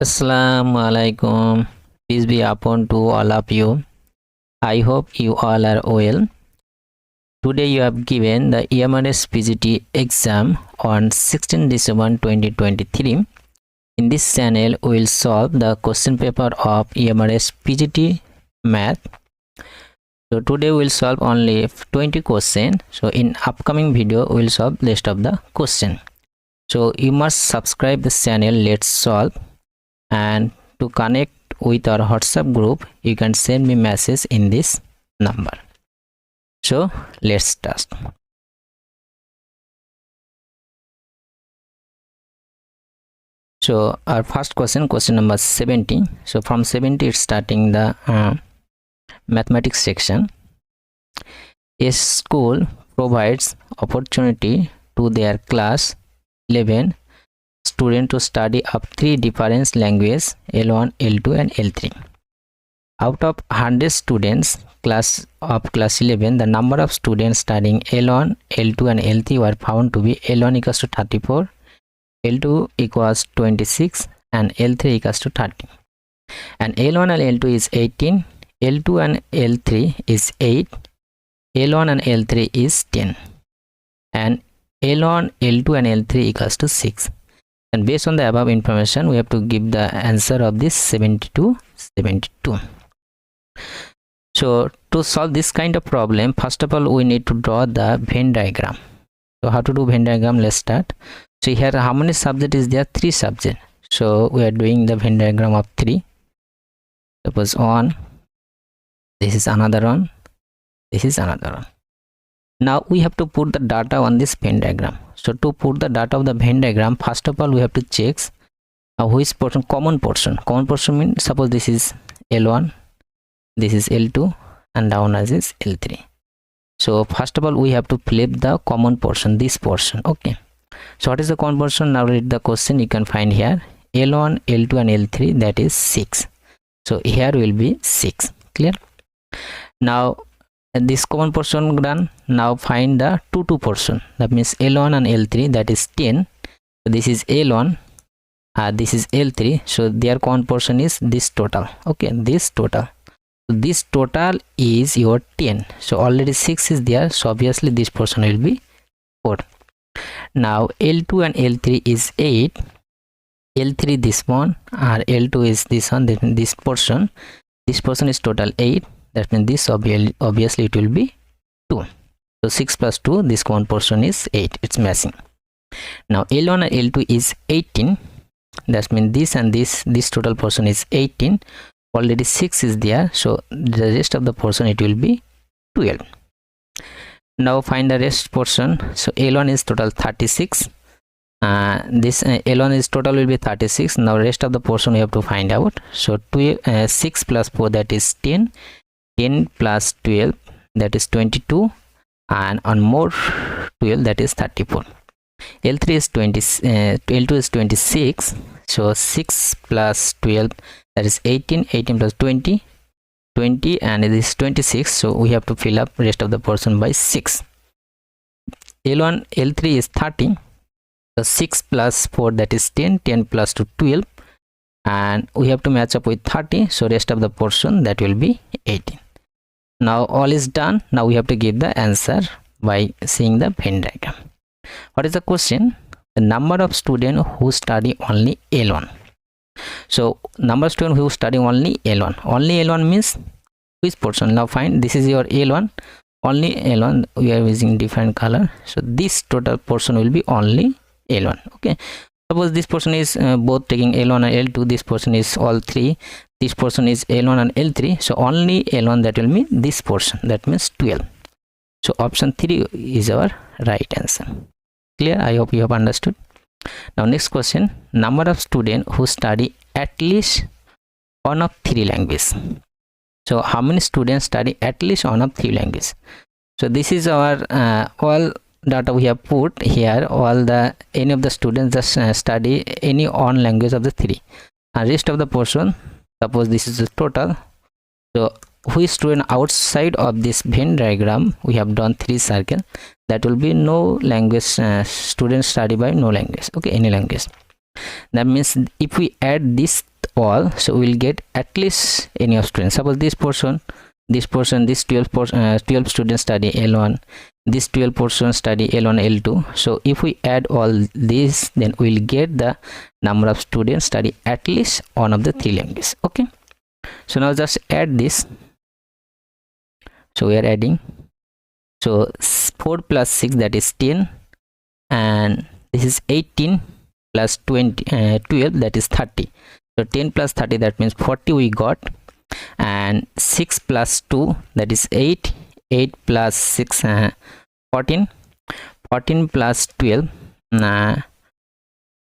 Assalamu alaikum. Peace be upon to all of you. I hope you all are well. Today you have given the EMRS PGT exam on 16 December 2023. In this channel, we will solve the question paper of EMRS PGT Math. So today we will solve only 20 questions. So in upcoming video, we will solve rest of the question. So you must subscribe this channel. Let's solve. And to connect with our WhatsApp group, you can send me message in this number. So let's start. So our first question number 70. So from 70 it's starting the mathematics section. A school provides opportunity to their class 11 student to study up 3 different languages, L1, L2 and L3. Out of 100 students class 11, the number of students studying L1, L2 and L3 were found to be L1 equals to 34, L2 equals 26 and L3 equals to 30. And L1 and L2 is 18, L2 and L3 is 8, L1 and L3 is 10, and L1, L2 and L3 equals to 6. And based on the above information, we have to give the answer of this 72. So to solve this kind of problem, first of all, we need to draw the Venn diagram. So how to do Venn diagram? Let's start. So here, how many subjects is there? 3 subjects. So we are doing the Venn diagram of 3. Suppose 1, this is another one, this is another one. Now we have to put the data on this Venn diagram. So to put the data of the Venn diagram, first of all we have to check which portion, common portion. Common portion means suppose this is L1, this is L2 and down as is L3. So first of all we have to flip the common portion, this portion. Okay. So what is the common portion? Now read the question. You can find here L1, L2 and L3, that is 6. So here will be 6. Clear? Now this common portion done. Now find the 2 portion, that means L1 and L3, that is 10. So this is L1, this is L3, so their common portion is this total. Okay, this total. So this total is your 10. So already 6 is there, so obviously this portion will be 4. Now L2 and L3 is 8, L3 this one, L2 is this one, then this portion is total 8. That means this obviously it will be 2. So 6 plus 2, this common portion is 8. It's matching. Now L1 and L2 is 18. That means this and this total portion is 18. Already 6 is there. So the rest of the portion it will be 12. Now find the rest portion. So L1 is total 36. This L1 is total will be 36. Now rest of the portion we have to find out. So 6 plus 4, that is 10. 10 plus 12, that is 22, and on more 12, that is 34. L3 is 20, L2 is 26. So 6 plus 12, that is 18. 18 plus 20, 20, and it is 26. So we have to fill up rest of the portion by 6. L1, L3 is 30. So 6 plus 4, that is 10. 10 plus 2, 12, and we have to match up with 30. So rest of the portion, that will be 18. Now all is done. Now we have to give the answer by seeing the Venn diagram. What is the question? The number of students who study only L1. So number of students who study only L1. Only L1 means which portion? Now find, this is your L1. Only L1. We are using different color. So this total portion will be only L1. Okay. Suppose this portion is both taking L1 and L2. This portion is all 3. This portion is L1 and L3. So only L1, that will mean this portion. That means 12. So option 3 is our right answer. Clear? I hope you have understood. Now next question. Number of students who study at least one of 3 languages. So how many students study at least one of 3 languages? So this is our all data we have put here. All the any of the students just study any one language of the 3, and rest of the portion, suppose this is the total. So which student outside of this Venn diagram, we have done 3 circles, that will be no language, students study by no language. Okay, any language. That means if we add these all, so we will get at least any of students. Suppose this 12 students study L1, this 12 portion study L1 L2. So if we add all this, then we will get the number of students study at least one of the three languages. Okay, so now just add this. So we are adding, so 4 plus 6, that is 10, and this is 18 plus 12, that is 30. So 10 plus 30, that means 40 we got, and 6 plus 2, that is 8, 8 plus 6, 14, 14 plus 12,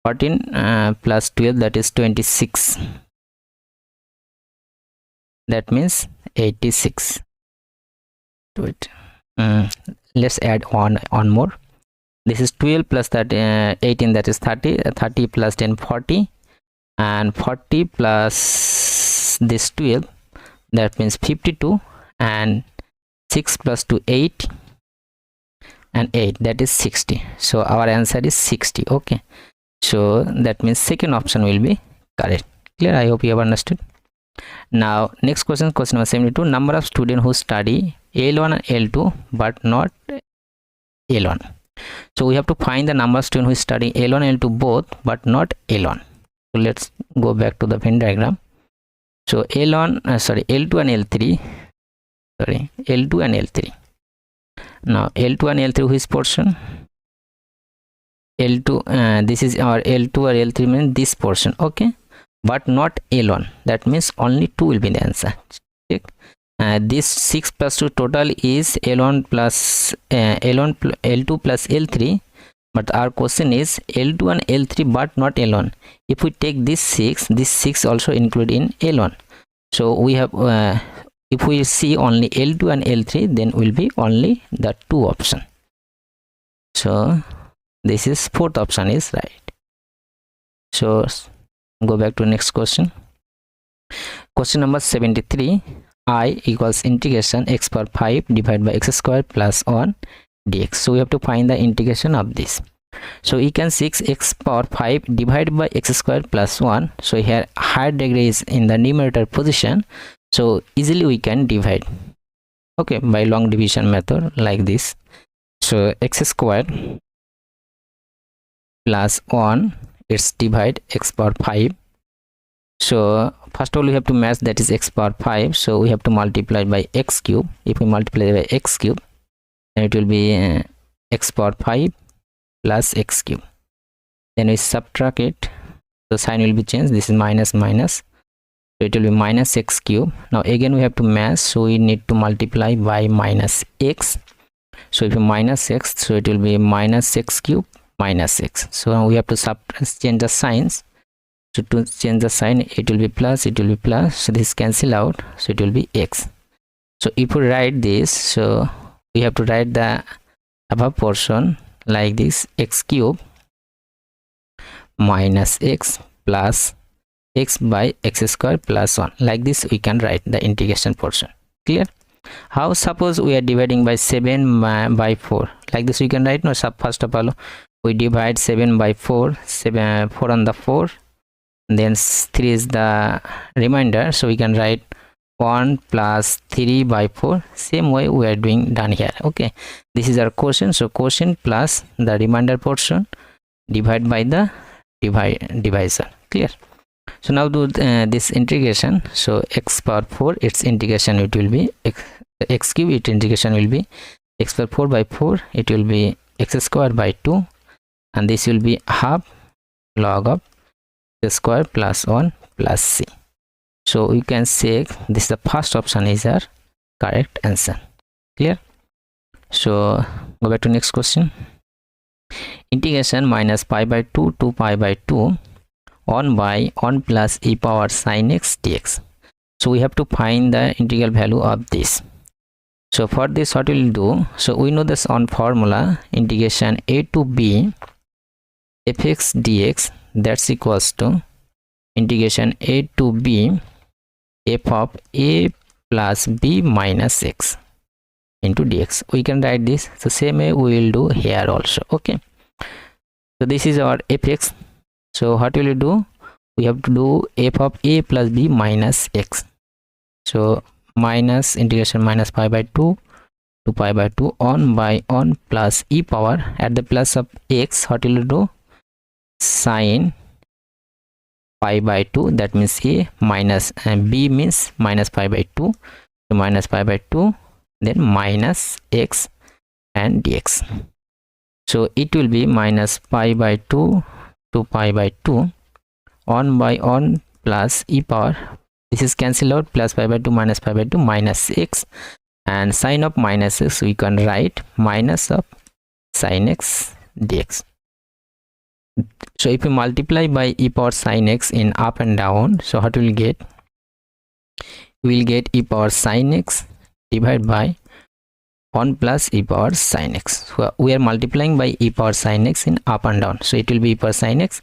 14 plus 12, that is 26, that means 86. To it, let's add on more. This is 12 plus that 18, that is 30, 30 plus 10, 40, and 40 plus this 12, that means 52, and 6 plus 2, 8, and 8, that is 60. So our answer is 60. Okay, so that means second option will be correct. Clear? I hope you have understood. Now next question, question number 72. Number of students who study L1 and L2 but not L1. So we have to find the number of students who study L1 and L2 both but not L1. So let's go back to the Venn diagram. So L2 and L3, L2 and L3. Now L2 and L3, which portion? L2, this is our L2 or L3 means this portion. Okay, but not L1, that means only 2 will be the answer. This 6 plus 2 total is L1 plus L2 plus L3, but our question is L2 and L3 but not L1. If we take this 6 also include in L1. So we have if we see only L2 and L3, then will be only the 2 option. So this is fourth option is right. So go back to next question. Question number 73. I equals integration x power 5 divided by x square plus 1 dx. So we have to find the integration of this. So you can see x power 5 divided by x square plus 1. So here higher degree is in the numerator position, so easily we can divide, okay, by long division method like this. So x square plus 1, it's divide x power 5. So first of all we have to match, that is x power 5, so we have to multiply by x cube. If we multiply by x cube, then it will be x power 5 plus x cube. Then we subtract it, the sign will be changed, this is minus minus, so it will be minus x cube. Now again we have to match, so we need to multiply by minus x. So if you minus x, so it will be minus x cube minus x. So now we have to change the signs. So to change the sign, it will be plus, it will be plus, so this cancel out, so it will be x. So if we write this, so we have to write the above portion like this, x cube minus x plus x by x square plus 1. Like this we can write the integration portion. Clear? How? Suppose we are dividing by 7 by 4, like this we can write. No, first of all we divide 7 by 4, 4 on the 4, then 3 is the remainder, so we can write 1 plus 3 by 4. Same way we are doing done here. Okay, this is our quotient, so quotient plus the remainder portion divide by the divisor. Clear? So now do this integration. So x power 4, its integration it will be x cube, its integration will be x power 4 by 4, it will be x square by 2, and this will be half log of square plus 1 plus c. So we can say this, the first option is our correct answer. Clear? So go back to next question. Integration minus pi by 2 to pi by 2 1 by 1 plus e power sin x dx. So we have to find the integral value of this. So for this what we will do, so we know this on formula, integration a to b fx dx, that's equals to integration a to b f of a plus b minus x into dx. We can write this, so same way we will do here also. Okay, so this is our fx. So what will you do, we have to do f of a plus b minus x. So minus integration minus pi by 2 to pi by 2 on by on plus e power at the plus of x, what will do? Sine pi by 2, that means a, minus b means minus pi by 2, so minus pi by 2, then minus x and dx. So it will be minus pi by 2 to pi by 2 on by on plus e power, this is cancel out, plus pi by 2 minus pi by 2 minus x, and sine of minus x we can write minus of sine x dx. So if we multiply by e power sine x in up and down, so what we will get? We will get e power sine x divided by 1 plus e power sine x. So we are multiplying by e power sine x in up and down, so it will be e power sine x,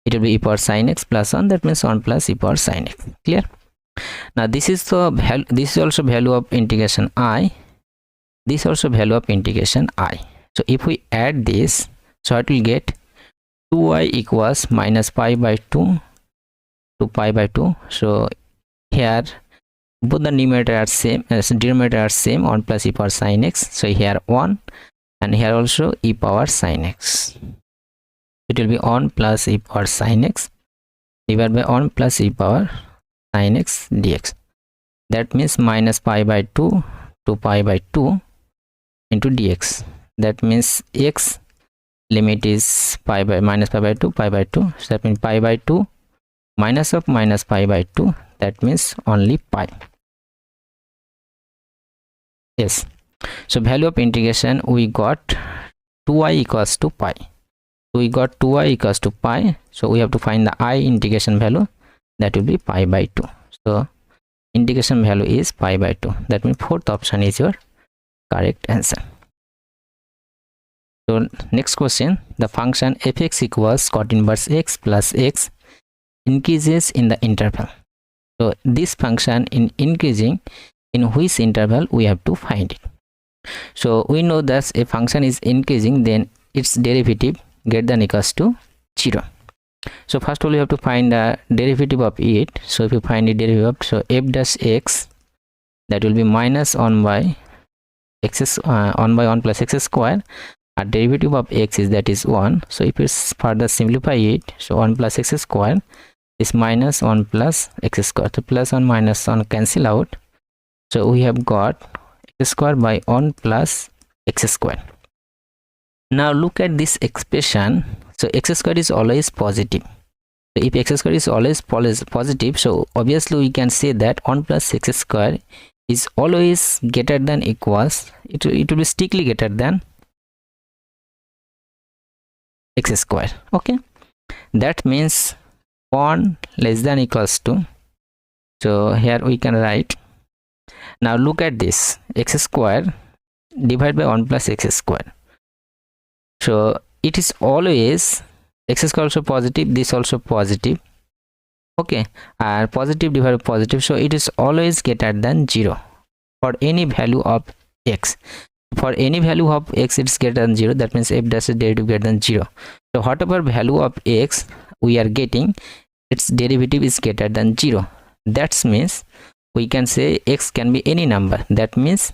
it will be e power sine x plus 1, that means 1 plus e power sine x. Clear? Now this is the value, this is also value of integration I, this is also value of integration I. So if we add this, so it will get 2y equals minus pi by 2 to pi by 2. So here both the numerator are same, denominator are same, 1 plus e power sine x. So here 1 and here also e power sine x. It will be 1 plus e power sine x divided by 1 plus e power sine x dx. That means minus pi by 2 to pi by 2 into dx. That means x limit is pi by minus pi by 2, pi by 2. So that means pi by 2 minus of minus pi by 2, that means only pi. Yes, so value of integration we got 2y equals to pi. So we got 2y equals to pi, so we have to find the I integration value, that will be pi by 2. So integration value is pi by 2, that means fourth option is your correct answer. So next question, the function fx equals cot inverse x plus x increases in the interval. So this function in increasing, in which interval we have to find it. So we know that a function is increasing, then its derivative greater than equals to 0. So first of all we have to find the derivative of it. So if you find the derivative, so f dash x, that will be minus 1 by x, 1 by 1 plus x square. Our derivative of x is, that is 1. So if you further simplify it, so 1 plus x square is minus 1 plus x square. So plus 1 minus 1 cancel out. So we have got x square by 1 plus x square. Now look at this expression. So x square is always positive. So if x square is always positive, so obviously we can say that 1 plus x square is always greater than equals, it will be strictly greater than x square. Okay, that means 1 less than equals to, so here we can write, now look at this, x square divided by 1 plus x square. So it is always, x square also positive, this also positive. Okay, and positive divided by positive, so it is always greater than 0 for any value of x. For any value of x it's greater than 0, that means f dash is derivative greater than 0. So whatever value of x we are getting, its derivative is greater than 0. That means we can say x can be any number. That means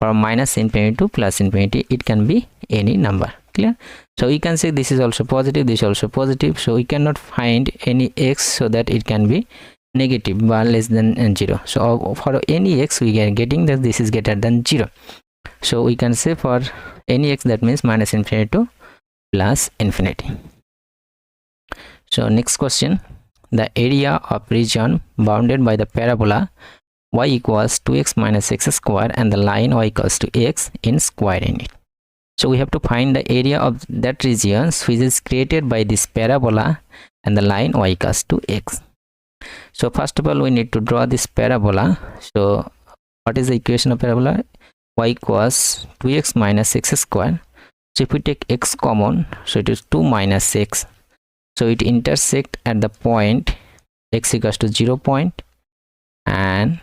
from minus infinity to plus infinity, it can be any number. Clear? So we can say this is also positive, this is also positive. So we cannot find any x so that it can be negative but less than 0. So for any x we are getting that this is greater than 0. So we can say for any x, that means minus infinity to plus infinity. So next question, the area of region bounded by the parabola y equals 2x minus x square and the line y equals to x in squaring it. So we have to find the area of that region which is created by this parabola and the line y equals to x. So first of all we need to draw this parabola. So what is the equation of parabola? Y equals 2x minus x square. So if we take x common, so it is 2 minus x. So it intersect at the point x equals to 0 point and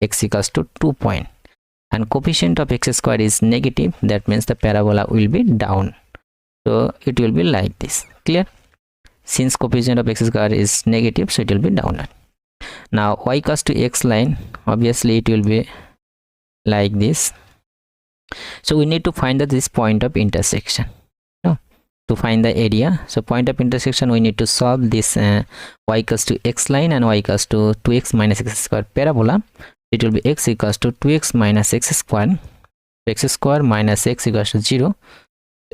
x equals to 2 point. And coefficient of x square is negative, that means the parabola will be down. So it will be like this. Clear? since coefficient of x square is negative, so it will be downward. Now y equals to x line, obviously it will be like this. So we need to find this point of intersection to find the area. So point of intersection, we need to solve this y equals to x line and y equals to 2x minus x square parabola. It will be x equals to 2x minus x square minus x equals to 0,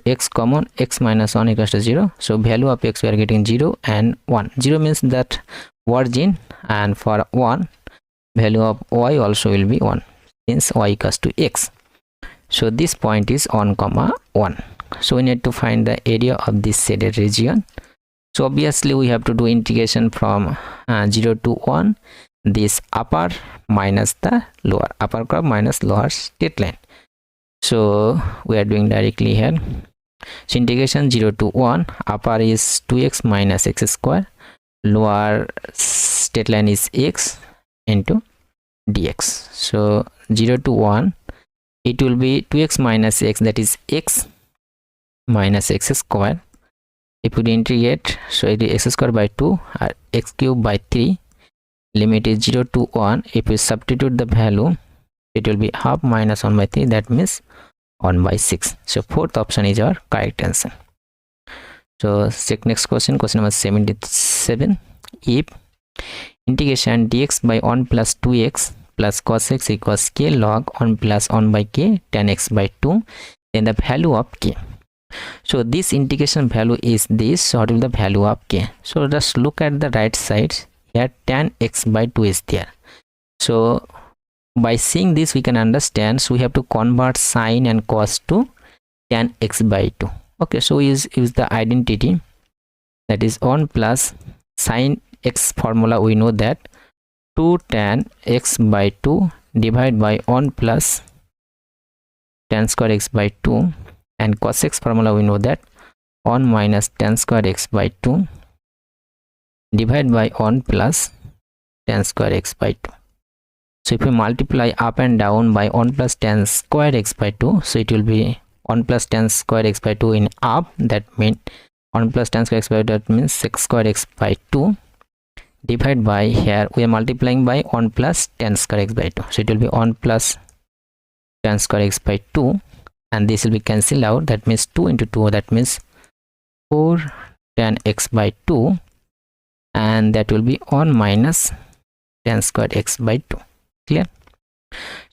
x common, x minus 1 equals to 0. So value of x we are getting 0 and 1. 0 means that origin, and for 1 value of y also will be 1 since y equals to x. So this point is 1 comma 1. So we need to find the area of this shaded region. So obviously we have to do integration from 0 to 1, this upper minus the lower, upper curve minus lower straight line. So we are doing directly here. So integration 0 to 1, upper is 2x minus x square, lower straight line is x into dx. So 0 to 1, it will be 2x minus x, that is x minus x square. If we integrate, so it is x square by 2 or x cube by 3. Limit is 0 to 1. If we substitute the value, it will be half minus 1 by 3, that means 1 by 6. So fourth option is our correct answer. So check next question, question number 77. If integration dx by 1 plus 2x plus cos x equals k log 1 plus 1 by k tan x by 2, then the value of k. So this integration value is this. So what will the value of k? So just look at the right side here, tan x by 2 is there. So by seeing this we can understand, so we have to convert sine and cos to tan x by 2. Okay, so we use the identity, that is 1 plus sine x formula. We know that 2 tan x by 2 divided by 1 plus tan square x by 2, and cos x formula we know that 1 minus tan square x by 2 divided by 1 plus tan square x by 2. So if we multiply up and down by 1 plus tan square x by 2, so it will be 1 plus tan square x by 2 in up, that means 1 plus tan square x by 2, that means 6 square x by 2, divided by, here we are multiplying by 1 plus tan square x by 2, so it will be 1 plus tan square x by 2, and this will be cancelled out, that means 2 into 2, that means 4 tan x by 2, and that will be 1 minus tan square x by 2. Clear?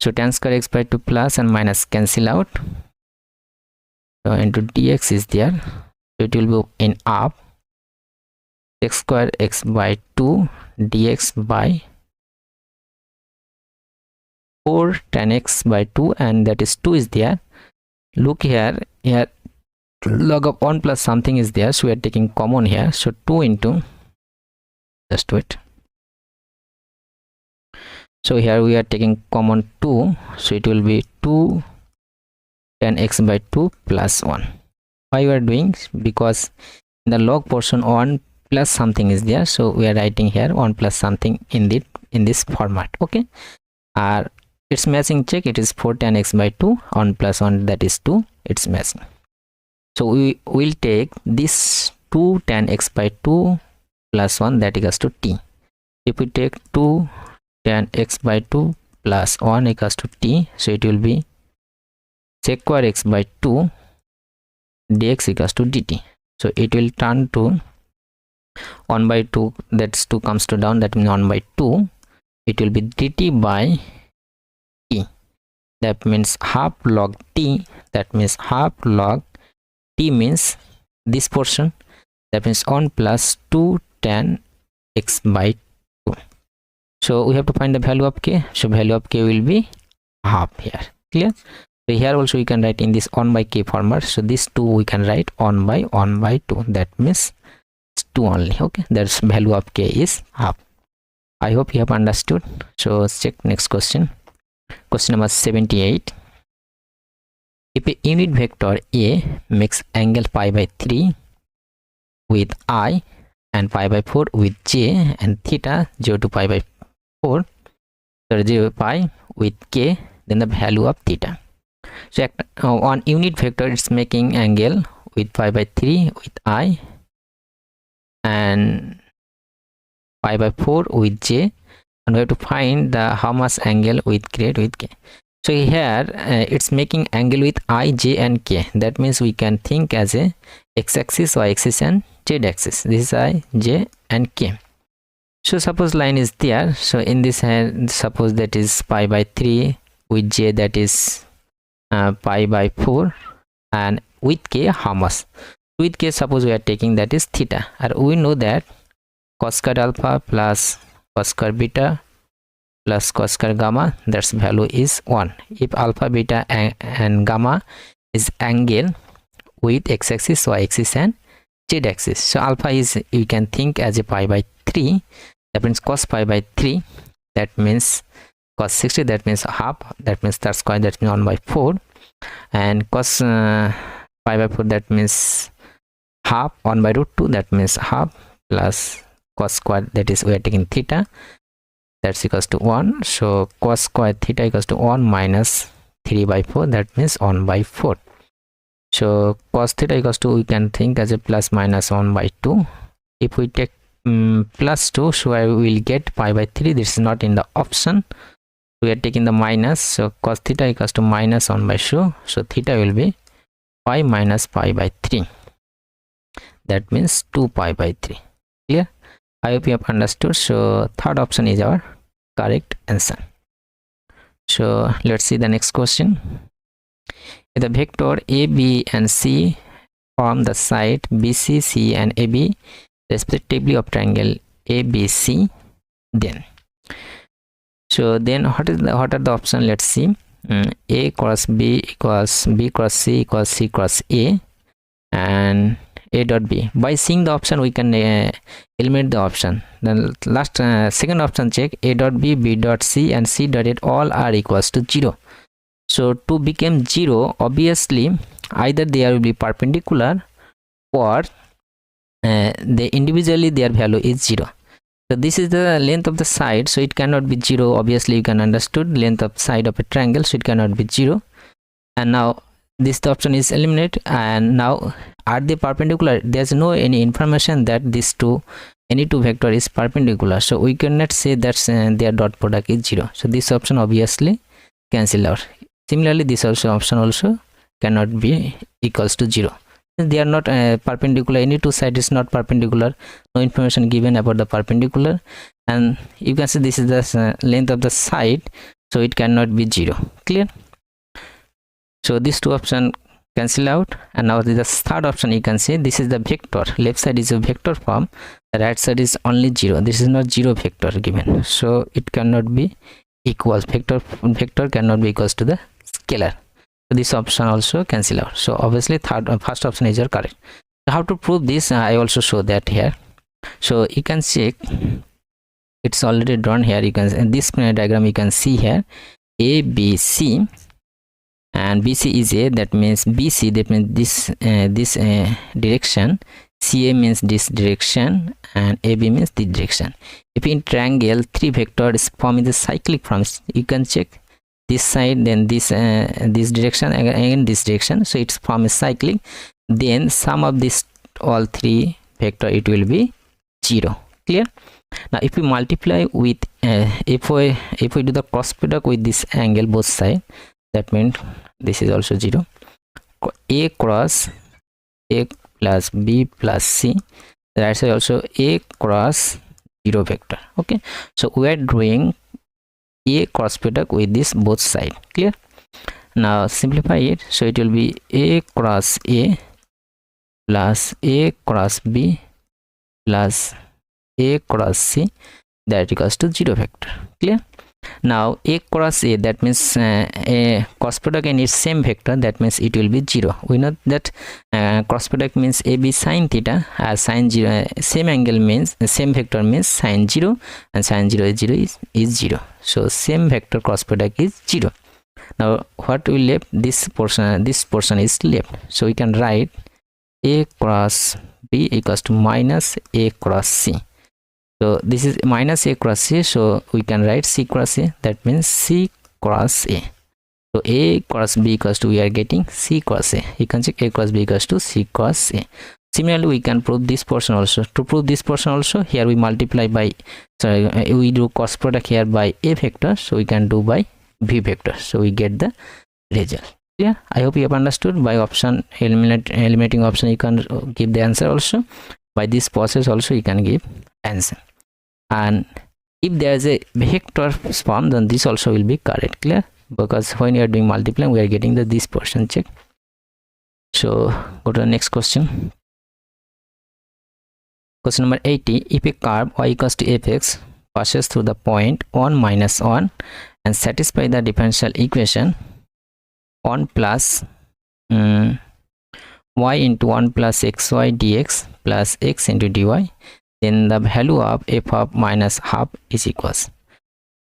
So tan square x by 2 plus and minus cancel out, so into dx is there, so it will be in up 6 square x by 2 dx by 4 tan x by 2, and that is 2 is there. Look here log of 1 plus something is there, so we are taking common here, so 2 into, just wait, so here we are taking common 2, so it will be 2 tan x by 2 plus 1. Why we are doing? Because in the log portion 1 plus something is there, so we are writing here 1 plus something in this format. Okay, it's matching, check, it is 4 tan x by 2, 1 plus 1, that is 2, it's matching. So we will take this 2 tan x by 2 plus 1, that equals to t. If we take 2 tan x by 2 plus 1 equals to t, so it will be sec square x by 2 dx equals to dt. So it will turn to 1 by 2, that's 2 comes to down, that means 1 by 2, it will be dt by t, that means half log t, that means half log t means this portion, that means 1 plus 2 tan x by 2. So we have to find the value of k, so value of k will be half here. Clear? So here also we can write in this 1 by k format, so this 2 we can write 1 by 2, that means 2 only. Okay, that's value of k is half. I hope you have understood. So check next question, question number 78. If a unit vector a makes angle pi by 3 with I and pi by 4 with j, and theta 0 to pi by 4, so 0 pi with k, then the value of theta. So on unit vector it's making angle with pi by 3 with I and pi by 4 with j, and we have to find the how much angle with grade with k. So here it's making angle with I, j and k. That means we can think as a x-axis, y-axis and z-axis. This is I, j and k. So suppose line is there. So in this hand, suppose that is pi by 3 with j, that is pi by 4, and with k how much? With k suppose we are taking that is theta, and we know that cos square alpha plus cos square beta plus cos square gamma, that's value is 1 if alpha, beta and gamma is angle with x-axis, y-axis and z-axis. So alpha is, you can think as a pi by 3, that means cos pi by 3, that means cos 60, that means half, that means that square, that means 1 by 4, and cos pi by 4, that means half, 1 by root 2, that means half, plus cos square, that is we are taking theta, that's equals to 1. So cos square theta equals to 1 minus 3 by 4, that means 1 by 4. So cos theta equals to, we can think as a plus minus 1 by 2. If we take plus 2, so I will get pi by 3. This is not in the option, we are taking the minus. So cos theta equals to minus 1 by 2, so theta will be pi minus pi by 3, that means 2 pi by 3. Clear? I hope you have understood. So third option is our correct answer. So let's see the next question. If the vector a, b and c form the side bc, c and ab respectively of triangle abc, then what are the options? Let's see. A cross b equals b cross c equals c cross a, and a dot b. By seeing the option we can eliminate the option. Then last second option, check a dot b, b dot c and c dot a all are equals to 0. So to become 0, obviously either they will be perpendicular or they individually their value is 0. So this is the length of the side, so it cannot be 0. Obviously you can understood length of side of a triangle, so it cannot be 0. And now this option is eliminated, and now are they perpendicular? There's no any information that any two vector is perpendicular, so we cannot say that their dot product is 0. So this option obviously cancel out. Similarly this option also cannot be equals to 0. They are not perpendicular, any two side is not perpendicular, no information given about the perpendicular, and you can see this is the length of the side, so it cannot be 0. Clear? So these two options cancel out, and now the third option, you can see this is the vector, left side is a vector form, the right side is only 0. This is not 0 vector given, so it cannot be equal. Vector cannot be equals to the scalar. So this option also cancel out. So obviously first option is your correct. So how to prove this? I also show that here. So you can check, it's already drawn here. You can, in this diagram you can see here a, b, c, and bc is a, that means bc, that means this direction, ca means this direction, and ab means this direction. If in triangle three vectors form in the cyclic forms, you can check this side, then this direction, again this direction, so it's form is cyclic, then sum of this all three vector, it will be 0. Clear? Now if we multiply with if we do the cross product with this angle both side, that means this is also 0. A cross a plus b plus c, the right side also a cross 0 vector. Okay, so we are doing a cross product with this both side. Clear? Now simplify it, so it will be a cross a plus a cross b plus a cross c, that equals to 0 vector. Clear? Now a cross a, that means a cross product and its same vector, that means it will be 0. We know that cross product means ab sin theta, as sin 0 same angle means same vector means sin 0, and sin 0 is 0 is 0. So same vector cross product is 0. Now what we left, this portion is left, so we can write a cross b equals to minus a cross c. So this is minus a cross c, so we can write c cross a, that means c cross a. So a cross b equals to, we are getting c cross a. You can check a cross b equals to c cross a. Similarly, we can prove this portion also. To prove this portion also, here we multiply by, we do cross product here by a vector, so we can do by b vector, so we get the result. Yeah, I hope you have understood. By option, eliminating option, you can give the answer also. By this process also you can give answer. And if there is a vector form, then this also will be correct. Clear? Because when you are doing multiplying, we are getting this portion check. So go to the next question. Question number 80. If a curve y equals to fx passes through the point 1 minus 1 and satisfy the differential equation 1 plus y into 1 plus xy dx plus x into dy, then the value of f of minus half is equals.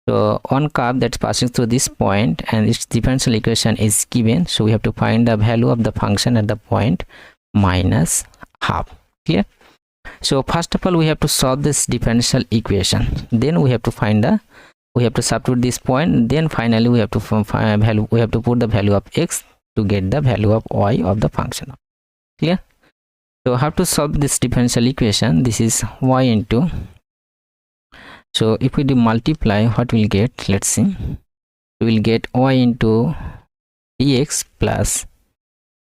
So on curve that's passing through this point and its differential equation is given, so we have to find the value of the function at the point minus half. Clear? So first of all, we have to solve this differential equation, then we have to find the, we have to substitute this point, then finally we have to find value, we have to put the value of x to get the value of y of the function. Clear? So how to solve this differential equation? This is y into, so if we do multiply, what we'll get, let's see, we will get y into dx plus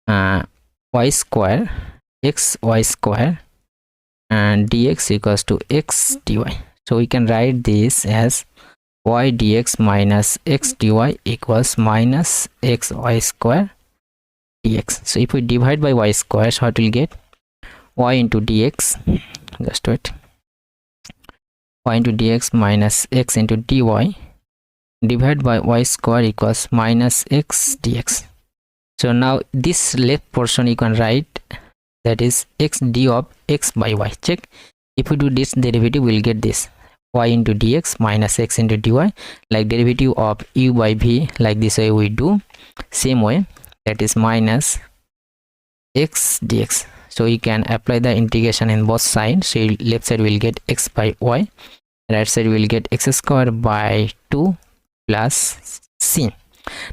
y square x y square and dx equals to x dy. So we can write this as y dx minus x dy equals minus x y square dx. So if we divide by y square, so what we'll get, y into dx, just wait, y into dx minus x into dy divided by y square equals minus x dx. So now this left portion you can write, that is x d of x by y. Check, if we do this derivative, we'll get this y into dx minus x into dy, like derivative of u by v, like this way we do, same way, that is minus x dx. So you can apply the integration in both sides. So left side will get x by y, right side will get x square by 2 plus c.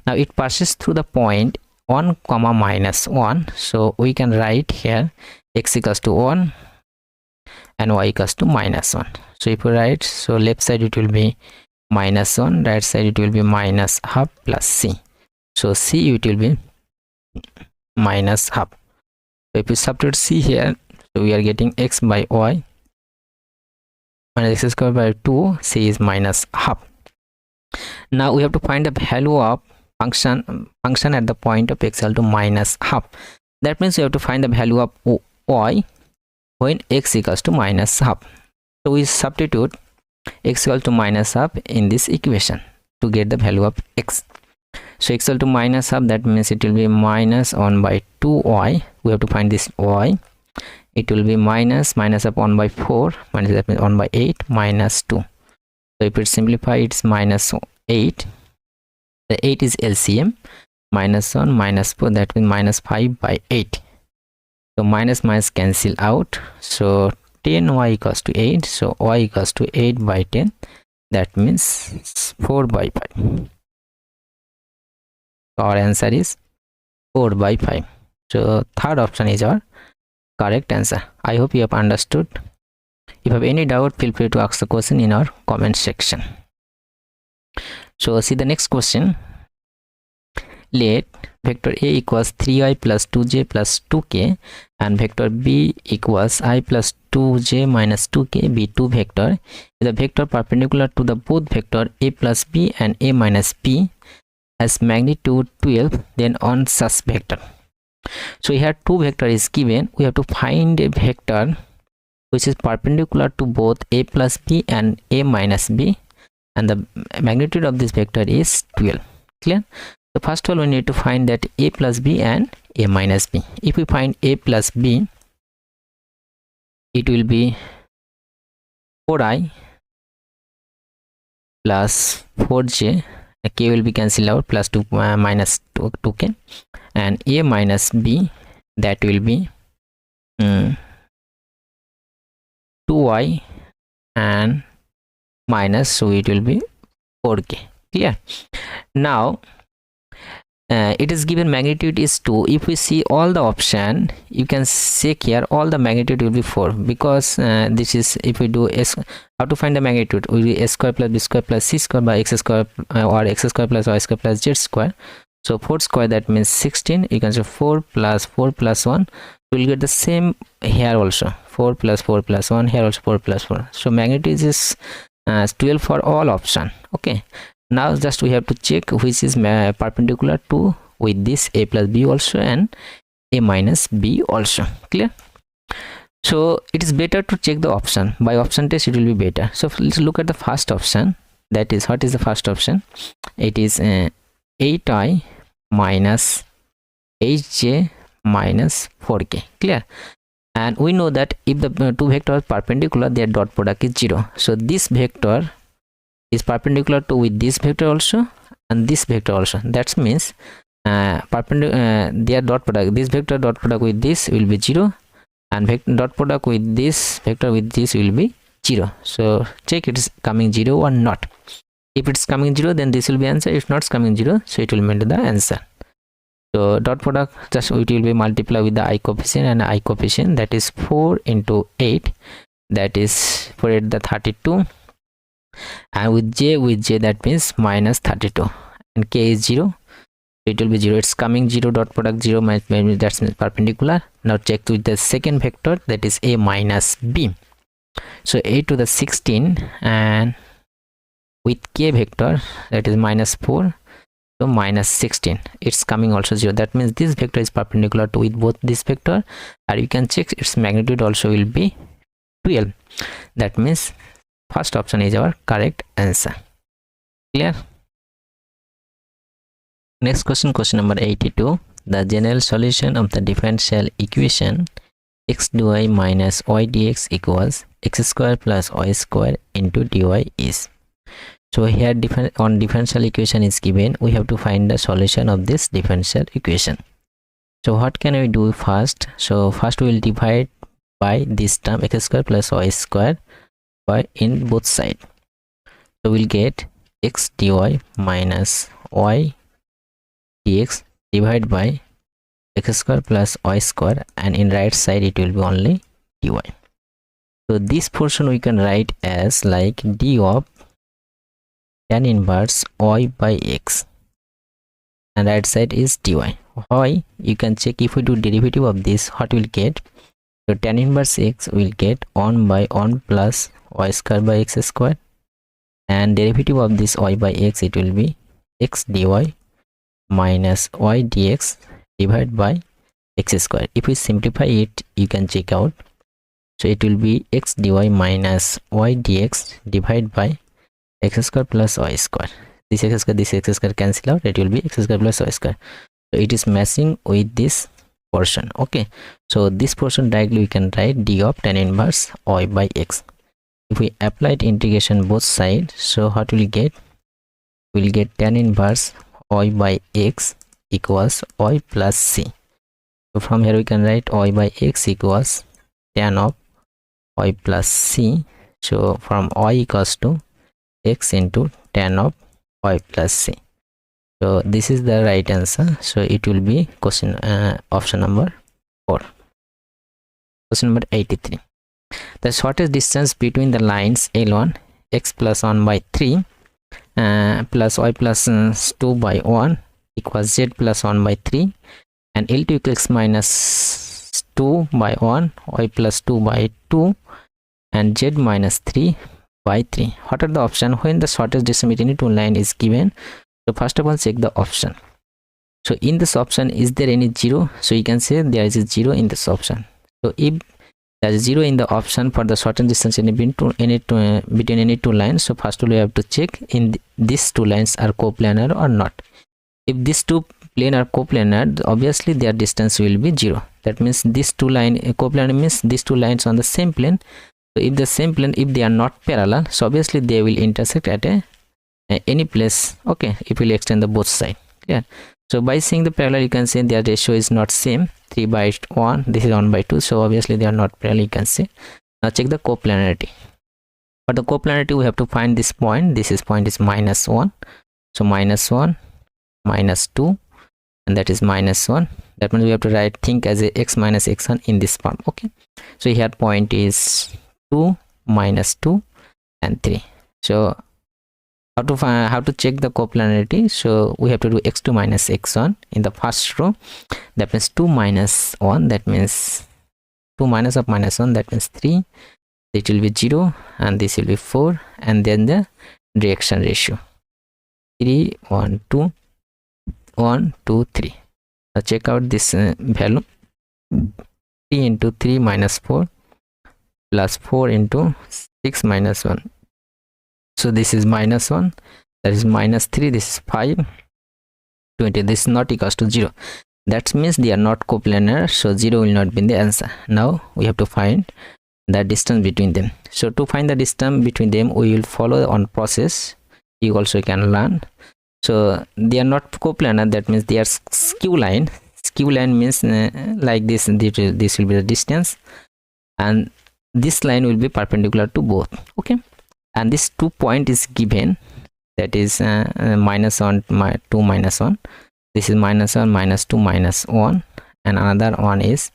Now it passes through the point 1 comma minus 1, so we can write here x equals to 1 and y equals to minus 1. So if we write, so left side it will be minus 1, right side it will be minus half plus c. So c it will be minus half. So if we substitute c here, so we are getting x by y minus x square by 2, c is minus half. Now we have to find the value of function at the point of x equal to minus half. That means we have to find the value of y when x equals to minus half. So we substitute x equal to minus half in this equation to get the value of x. So x equal to minus half, that means it will be minus 1 by 2y. We have to find this y. It will be minus of 1 by 4, minus that means 1 by 8 minus 2. So if it simplify, it's minus 8. The 8 is LCM, minus 1 minus 4, that means minus 5 by 8. So minus cancel out. So 10y equals to 8. So y equals to 8 by 10. That means 4 by 5. So our answer is 4 by 5. So third option is our correct answer. I hope you have understood. If you have any doubt, feel free to ask the question in our comment section. So see the next question. Let vector a equals 3i plus 2j plus 2k and vector b equals i plus 2j minus 2k be two vector. If the vector perpendicular to the both vector a plus b and a minus b has magnitude 12, then on such vector. So here two vector is given. We have to find a vector which is perpendicular to both a plus b and a minus b, and the magnitude of this vector is 12. Clear? So first of all, we need to find that a plus b and a minus b. If we find a plus b, it will be 4i plus 4j, k will be cancelled out, plus 2 minus 2k, and a minus b, that will be 2y and minus, so it will be 4k. Clear? Now it is given magnitude is 2. If we see all the option, you can check here, all the magnitude will be 4, because this is, if we do s, how to find the magnitude, will be s square plus b square plus c square by x square, or x square plus y square plus z square. So 4 square, that means 16. You can say 4 plus 1. We will get the same here also, 4 plus 1, here also 4 plus 4. So magnitude is 12 for all option. Okay, now just we have to check which is perpendicular to with this a plus b also and a minus b also. Clear? So it is better to check the option. By option test it will be better. So let's look at the first option. That is, what is the first option? It is 8i minus 8j minus 4k. Clear? And we know that if the two vectors are perpendicular, their dot product is 0. So this vector is perpendicular to with this vector also and this vector also. That means their dot product, this vector dot product with this will be 0, and vector dot product with this vector with this will be 0. So check it is coming 0 or not. If it's coming 0, then this will be answer. If not coming 0, so it will mean the answer. So dot product, just it will be multiplied with the I coefficient, and I coefficient, that is 4 into 8, that is 4 8 the 32, and with j that means minus 32, and k is 0, so it will be 0. It's coming 0, dot product 0 minus, that's perpendicular. Now check with the second vector, that is a minus b. So a to the 16, and with k vector, that is minus 4, so minus 16, it's coming also 0. That means this vector is perpendicular to with both this vector, and you can check its magnitude also will be 12. That means first option is our correct answer. Clear? Next question, question number 82. The general solution of the differential equation x dy minus y dx equals x square plus y square into dy is. So here on differential equation is given, we have to find the solution of this differential equation. So what can we do first? So first we will divide by this term x square plus y square by in both sides. So we'll get x dy minus y dx divided by x square plus y square, and in right side it will be only dy. So this portion we can write as like d of tan inverse y by x, and right side is dy. Y, you can check if we do derivative of this, what we'll get. So tan inverse x will get 1 by 1 plus y square by x square, and derivative of this y by x, it will be x dy minus y dx divided by x square. If we simplify it, you can check out. So it will be x dy minus y dx divided by x square plus y square. This x square cancel out, it will be x square plus y square. So it is matching with this portion. Okay, so this portion directly we can write d of tan inverse y by x. If we apply integration both sides, so what will we get? We'll get tan inverse y by x equals y plus c. So from here we can write y by x equals tan of y plus c. So from y equals to x into tan of y plus c. So this is the right answer. So it will be question option number 4. Question number 83. The shortest distance between the lines L1 x plus 1 by 3 plus y plus 2 by 1 equals z plus 1 by 3, and L2 equals x minus 2 by 1, y plus 2 by 2, and z minus 3 by 3. What are the options when the shortest distance between two lines is given? So first of all, check the option. So in this option, is there any 0? So you can say there is a 0 in this option. So if there is 0 in the option for the shortest distance between any two lines, so first of all we have to check in these two lines are coplanar or not. If these two planes are coplanar, obviously their distance will be 0. That means these two lines coplanar means these two lines on the same plane. So if the same plane, if they are not parallel, so obviously they will intersect at any place. Okay, it will extend the both sides. Yeah. So by seeing the parallel, you can say their ratio is not same. 3 by 1, this is 1 by 2. So obviously they are not parallel, you can say. Now check the coplanarity. For the coplanarity, we have to find this point. This point is minus 1. So minus 1, minus 2, and that is -1. That means we have to think as a x minus x1 in this form. Okay, so here point is 2, -2 and 3. So how to check the coplanarity? So we have to do x2 minus x1 in the first row. That means 2 minus 1, that means 2 minus of -1, that means 3. It will be 0 and this will be 4, and then the direction ratio 3 1 2 1 2 3. Now check out this value. 3 into 3 minus 4 plus 4 into 6 minus 1. So this is -1, that is -3, this is 5, 20. This is not equals to 0. That means they are not coplanar, so 0 will not be in the answer. Now we have to find the distance between them. So to find the distance between them, we will follow on process. You also can learn. So they are not coplanar, that means they are skew line. Skew line means like this. This will be the distance, and this line will be perpendicular to both. Okay, and this 2 point is given, that is -1 2 -1. This is -1 -2 -1, and another one is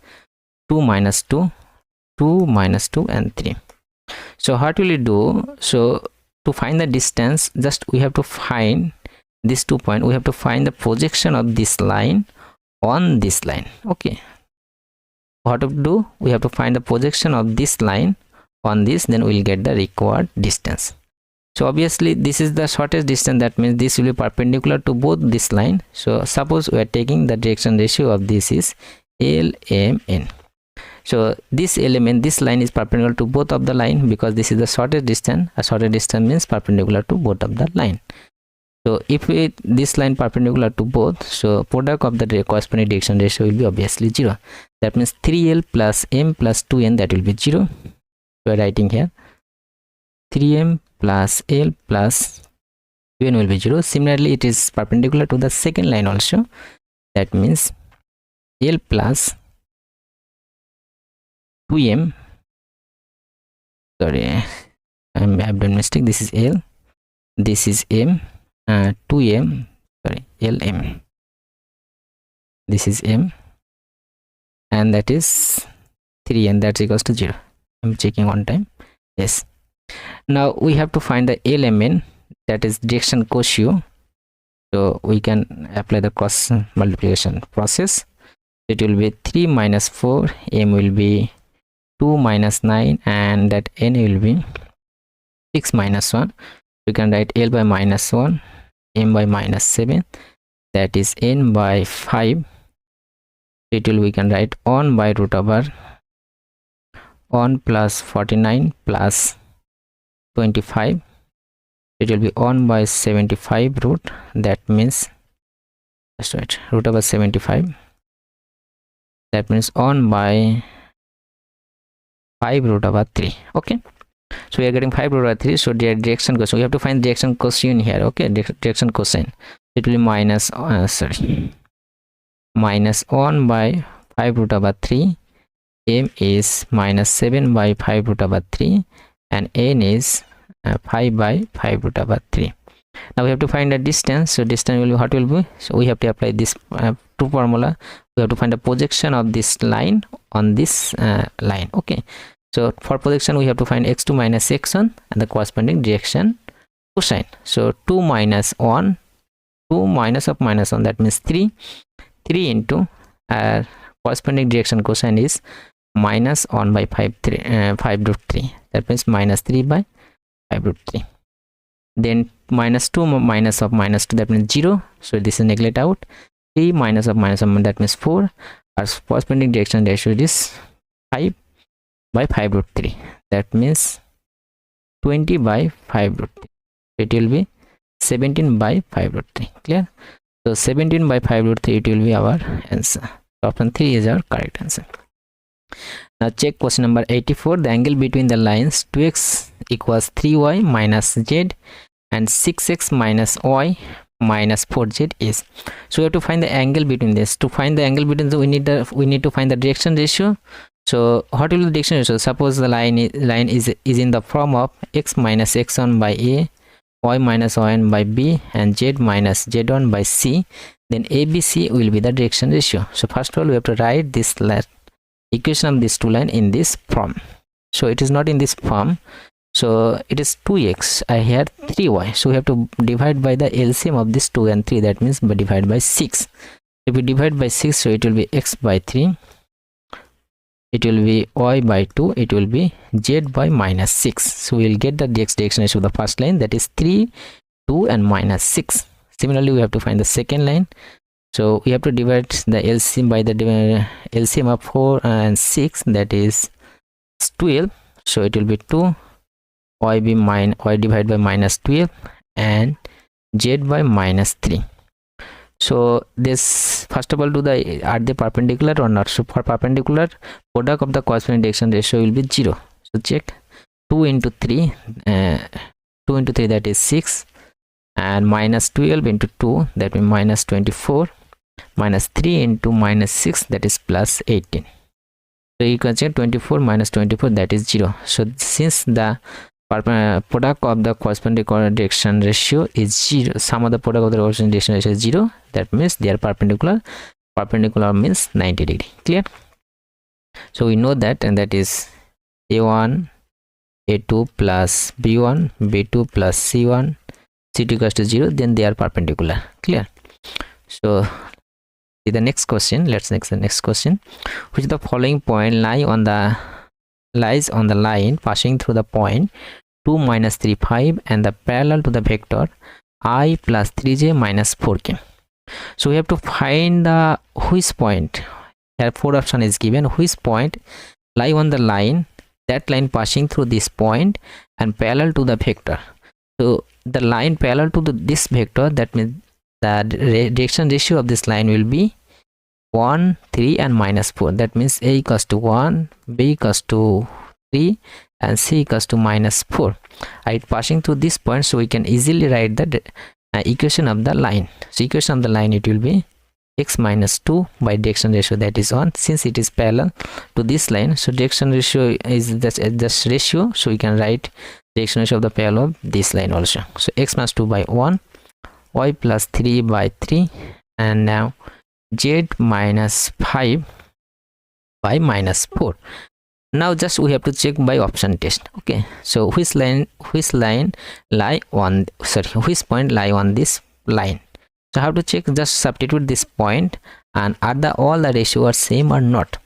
2 -2 2 -2 and 3. So what will we do? So to find the distance, just we have to find this 2 point. We have to find the projection of this line on this line. Okay, what to do? We have to find the projection of this line on this, then we will get the required distance. So obviously this is the shortest distance, that means this will be perpendicular to both this line. So suppose we are taking the direction ratio of this is LMN. So this element, this line is perpendicular to both of the line, because this is the shortest distance. A shortest distance means perpendicular to both of the line. So if this line perpendicular to both, so product of the corresponding direction ratio will be obviously 0. That means 3L plus M plus 2N, that will be 0. We are writing here 3M plus L plus 2N will be 0. Similarly, it is perpendicular to the second line also. That means L plus 2M. Sorry, I have done mistake. This is L, this is M, 2M, sorry, LM. This is M, and that is 3, and that's equals to 0. I'm checking one time. Yes. Now we have to find the LMN, that is direction ratio. So we can apply the cross multiplication process. It will be 3 minus 4, M will be 2 minus 9, and that N will be 6 minus 1. We can write L by -1, M by -7, that is N by 5. It will, we can write on by root over on plus 49 plus 25. It will be on by 75 root, that means, that's right, root over 75. That means on by 5 root over 3. Okay, so we are getting 5 root over 3. So the direction cosine, we have to find direction cosine here. Okay, direction cosine, it will be minus -1 by 5 root over 3. M is -7 by 5 root over 3, and N is 5 by 5 root over 3. Now we have to find the distance. So distance will be, what will be? So we have to apply this two formula. We have to find the projection of this line on this line. Okay, so for projection we have to find x2 minus x1 and the corresponding direction cosine. So 2 minus 1, 2 minus of -1, that means 3 into corresponding direction cosine is -1 by 5 root 3, that means -3 by 5 root 3. Then -2 minus of -2, that means 0. So this is neglect out. 3 minus of -1, that means 4. Our corresponding direction ratio is 5 by 5 root 3, that means 20 by 5 root 3. It will be 17 by 5 root 3. Clear? So 17 by 5 root 3, it will be our answer. So option 3 is our correct answer. Now check question number 84. The angle between the lines 2x equals 3y minus z and 6x minus y minus 4z is. So we have to find the angle between this. To find the angle between we need to find the direction ratio. So what will be the direction ratio? Suppose the line is in the form of x minus x1 by a y minus yn by b and z minus z1 by c, then ABC will be the direction ratio. So first of all we have to write this equation of these two lines in this form. So it is not in this form, so it is 2x, I had 3y, so we have to divide by the LCM of this 2 and 3, that means by divide by 6. If we divide by 6, so it will be x by 3, it will be y by 2, it will be z by minus 6. So we will get the dx direction ratio of the first line, that is 3, 2 and minus 6. Similarly we have to find the second line, so we have to divide the LCM by the LCM of 4 and 6, that is 12, so it will be 2 y divided by minus 12 and z by minus 3. So this, first of all, are they perpendicular or not? So for perpendicular, product of the corresponding direction ratio will be 0. So check 2 into 3, 2 into 3, that is 6, and minus 12 into 2, that means minus 24, minus 3 into minus 6, that is plus 18. So you can check 24 minus 24, that is 0. So since the product of the corresponding direction ratio is 0, sum of the product of the corresponding direction ratio is 0, that means they are perpendicular. Perpendicular means 90 degree. Clear? So we know that, and that is a1 a2 plus b1 b2 plus c1 c2 equals to 0, then they are perpendicular. Clear? So the next question, let's next the next question. Which of the following point lies on the line passing through the point 2 minus 3 5 and the parallel to the vector I plus 3j minus 4k. So we have to find the which point. Here 4 option is given, which point lie on the line, that line passing through this point and parallel to the vector. So the line parallel to this vector, that means the direction ratio of this line will be 1, 3 and minus 4. That means a equals to 1, b equals to 3 and c equals to minus 4. Right, passing through this point, so we can easily write the equation of the line. So equation of the line, it will be x minus 2 by direction ratio, that is 1, since it is parallel to this line. So direction ratio is just ratio, so we can write direction ratio of the parallel of this line also. So x minus 2 by 1, y plus 3 by 3, and now z minus 5 by minus 4. Now just we have to check by option test. Okay, so which point lie on this line? So how to check? Just substitute this point and are all the ratio are same or not.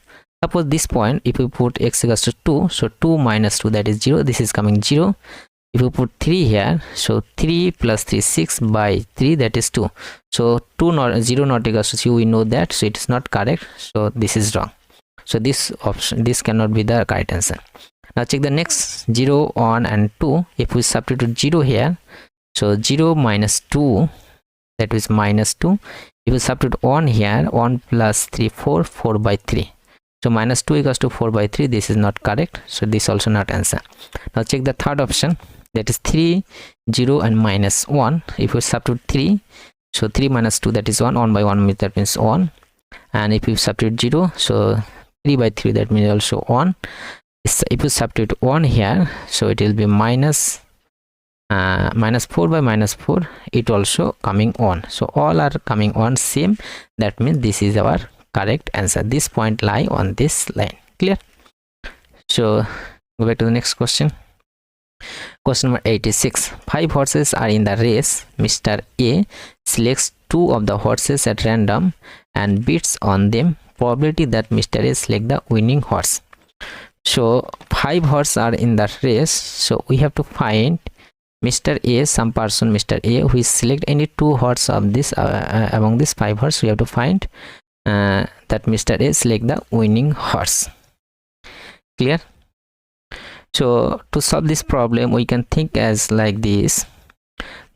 Suppose this point, if we put x equals to 2, so 2 minus 2, that is 0, this is coming 0. If you put 3 here, so 3 plus 3 6 by 3, that is 2. So 0 not equals to 2, we know that, so it is not correct, so this is wrong. So this option, this cannot be the correct answer. Now check the next 0, 1 and 2. If we substitute 0 here, so 0 minus 2, that is minus 2. If we substitute 1 here, 1 plus 3 4, 4 by 3. So minus 2 equals to 4 by 3, this is not correct, so this also not answer. Now check the third option, that is 3, 0 and minus 1. If we substitute 3, so 3 minus 2, that is 1, 1 by 1, that means 1. And if we substitute 0, so 3 by 3, that means also 1. If we substitute 1 here, so it will be minus 4 by minus 4, it also coming on. So all are coming on same, that means this is our correct answer. This point lie on this line. Clear? So go back to the next question. Question number 86. 5 horses are in the race. Mr. A selects 2 of the horses at random and bids on them. Probability that Mr. A select the winning horse. So 5 horses are in the race, so we have to find Mr. A, some person Mr. A who is select any 2 horses of this among these 5 horses. We have to find that Mr. A select the winning horse. Clear? So to solve this problem, we can think as like this.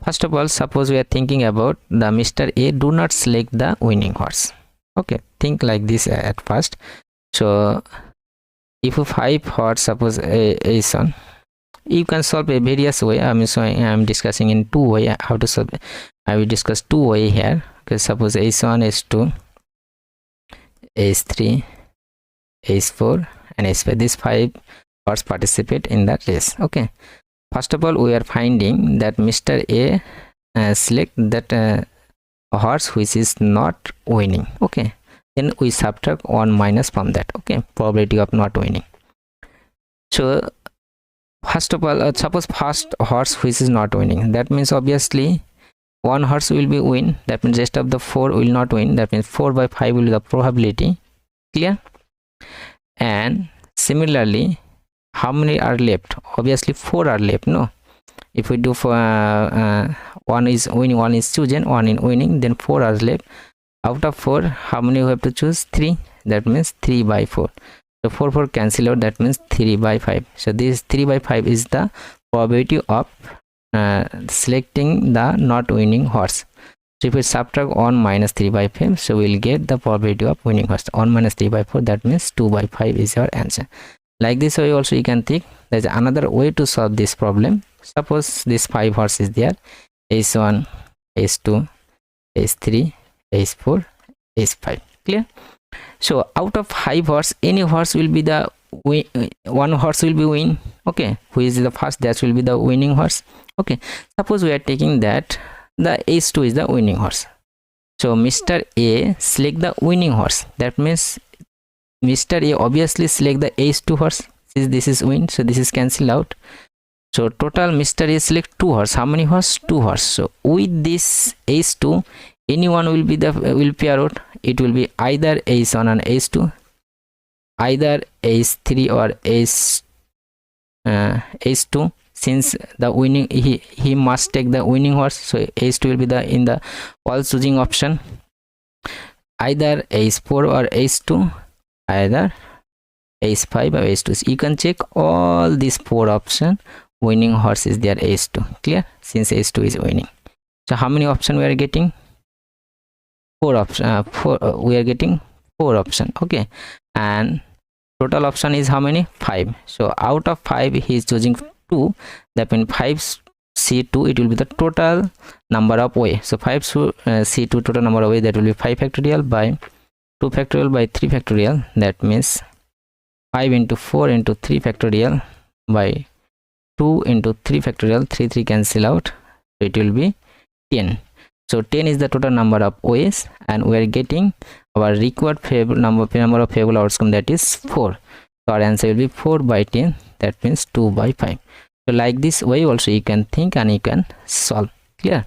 First of all, suppose we are thinking about the Mr. A do not select the winning horse. Okay, think like this at first. So if 5 horse, suppose A is on, you can solve a various way. I'm discussing in 2 way how to solve it. I will discuss 2 way here. Okay, suppose A is 1, A is 2, A is 3, A is 4 and A is 5. These 5 horse participate in that race. Okay, first of all we are finding that Mr. A select that horse which is not winning. Okay, then we subtract 1 minus from that. Okay, probability of not winning. So first of all, suppose first horse which is not winning, that means obviously one horse will be win, that means rest of the 4 will not win, that means 4 by 5 will be the probability. Clear? And similarly, how many are left? Obviously 4 are left. No, if we do for one is winning, one is chosen, one in winning, then 4 are left. Out of 4, how many we have to choose? 3, that means 3 by 4. So 4 cancel out, that means 3 by 5. So this 3 by 5 is the probability of selecting the not winning horse. So if we subtract 1 minus 3 by 5, so we'll get the probability of winning horse. 1 minus 3 by 4, that means 2 by 5 is your answer. Like this way also you can think there's another way to solve this problem. Suppose this 5 horse is there, H1, H2, H3, H4, H5. Clear? So out of 5 horse, any horse will be the one horse will be win. Okay, who is the first, that will be the winning horse. Okay, suppose we are taking that the H2 is the winning horse. So Mr. A select the winning horse, that means Mr. A obviously select the H2 horse. Since this is win, so this is cancel out. So total Mr. A select 2 horse. How many horse? 2 horse. So with this H2, anyone will be the will pair out. It will be either H1 and H2, either H3 or H2. Since the winning, he must take the winning horse, so H2 will be the in the all choosing option. Either H4 or H2, either H5 or H2. So you can check all these 4 options. Winning horse is there, H2. Clear? Since H2 is winning. So how many options we are getting? 4 options. We are getting 4 options. Okay, and total option is how many? 5. So out of 5 he is choosing 2, that means 5C2, it will be the total number of way. So 5C2 total number of way, that will be 5 factorial by 2 factorial by 3 factorial, that means 5 into 4 into 3 factorial by 2 into 3 factorial, 3 cancel out, so it will be 10. So 10 is the total number of ways, and we are getting our required number of favorable outcome, that is 4. So our answer will be 4 by 10, that means 2 by 5. So like this way also you can think and you can solve. Clear?